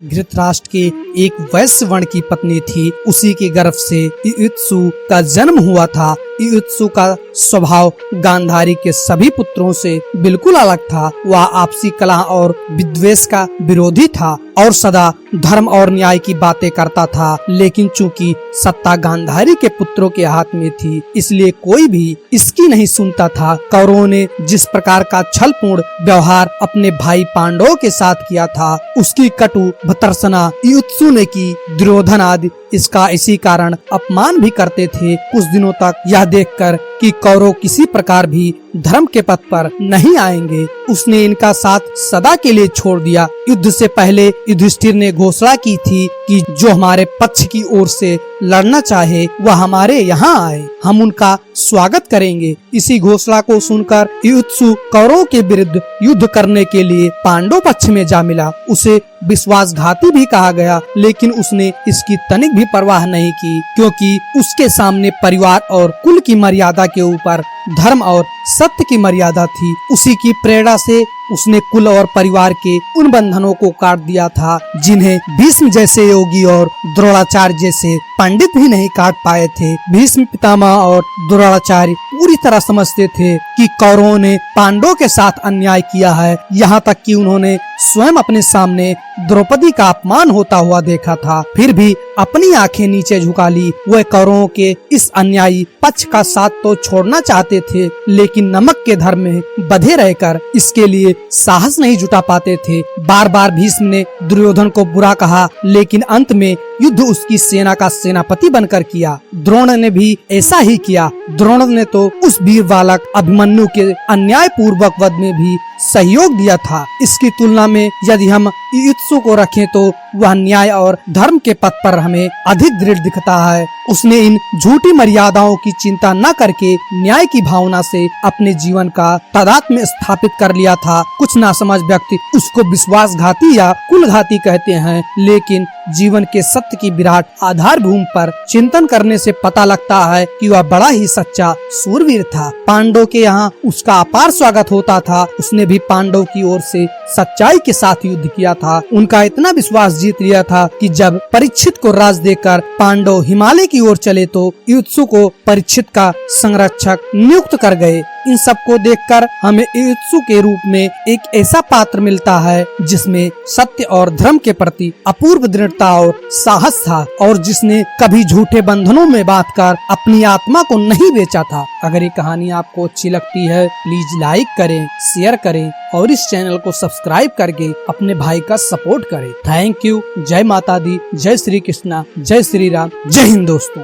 धृतराष्ट्र के एक वैश्य वर्ण की पत्नी थी। उसी के गर्भ से युयुत्सु का जन्म हुआ था। युयुत्सु का स्वभाव गांधारी के सभी पुत्रों से बिल्कुल अलग था। वह आपसी कलह और विद्वेष का विरोधी था और सदा धर्म और न्याय की बातें करता था। लेकिन चूंकि सत्ता गांधारी के पुत्रों के हाथ में थी, इसलिए कोई भी इसकी नहीं सुनता था। कौरवों ने जिस प्रकार का छलपूर्ण व्यवहार अपने भाई पांडवों के साथ किया था, उसकी कटु भर्त्सना युयुत्सु ने की। दुर्योधन आदि इसका इसी कारण अपमान भी करते थे। कुछ दिनों तक यह देखकर कि कौरव किसी प्रकार भी धर्म के पथ पर नहीं आएंगे, उसने इनका साथ सदा के लिए छोड़ दिया। युद्ध से पहले युधिष्ठिर ने घोषणा की थी कि जो हमारे पक्ष की ओर से लड़ना चाहे वह हमारे यहाँ आए, हम उनका स्वागत करेंगे। इसी घोषणा को सुनकर युयुत्सु कौरवों के विरुद्ध युद्ध करने के लिए पांडव पक्ष में जा मिला। उसे विश्वासघाती भी कहा गया, लेकिन उसने इसकी तनिक भी परवाह नहीं की, क्योंकि उसके सामने परिवार और कुल की मर्यादा के ऊपर धर्म और सत्य की मर्यादा थी। उसी की प्रेरणा से उसने कुल और परिवार के उन बंधनों को काट दिया था जिन्हें भीष्म जैसे योगी और द्रोणाचार्य जैसे पंडित भी नहीं काट पाए थे। भीष्म पितामह और द्रोणाचार्य पूरी तरह समझते थे कि कौरवों ने पांडवों के साथ अन्याय किया है। यहाँ तक कि उन्होंने स्वयं अपने सामने द्रौपदी का अपमान होता हुआ देखा था, फिर भी अपनी आंखें नीचे झुका ली। वह कौरवों के इस अन्यायी पक्ष का साथ तो छोड़ना चाहते थे, लेकिन नमक के धर्म में बंधे रहकर इसके लिए साहस नहीं जुटा पाते थे। बार बार भीष्म ने दुर्योधन को बुरा कहा, लेकिन अंत में युद्ध उसकी सेना का सेनापति बनकर किया। द्रोण ने भी ऐसा ही किया। द्रोण ने तो उस वीर बालक अभिमन्यु के अन्याय पूर्वक वध में भी सहयोग दिया था। इसकी तुलना में यदि हम युयुत्सु को रखें तो वह न्याय और धर्म के पथ पर हमें अधिक दृढ़ दिखता है। उसने इन झूठी मर्यादाओं की चिंता न करके न्याय की भावना से अपने जीवन का तादात्म्य स्थापित कर लिया था। कुछ नासमझ व्यक्ति उसको विश्वासघाती या कुलघाती कहते हैं, लेकिन जीवन के सत्य की विराट आधारभूमि पर चिंतन करने से पता लगता है कि वह बड़ा ही सच्चा सूरवीर था। पांडव के यहाँ उसका अपार स्वागत होता था। उसने भी पांडव की ओर से सच्चाई के साथ युद्ध किया था। उनका इतना विश्वास जीत लिया था कि जब परीक्षित को राज देकर पांडव हिमालय की ओर चले तो युयुत्सु को परीक्षित का संरक्षक नियुक्त कर गए। इन सब को देखकर हमें युयुत्सु के रूप में एक ऐसा पात्र मिलता है जिसमें सत्य और धर्म के प्रति अपूर्व दृढ़ता और साहस था, और जिसने कभी झूठे बंधनों में बांधकर अपनी आत्मा को नहीं बेचा था। अगर ये कहानी आपको अच्छी लगती है, प्लीज लाइक करें, शेयर करें और इस चैनल को सब्सक्राइब करके अपने भाई का सपोर्ट करें। Thank you. जय माता दी, जय श्री कृष्णा, जय श्री राम, जय हिंद दोस्तों।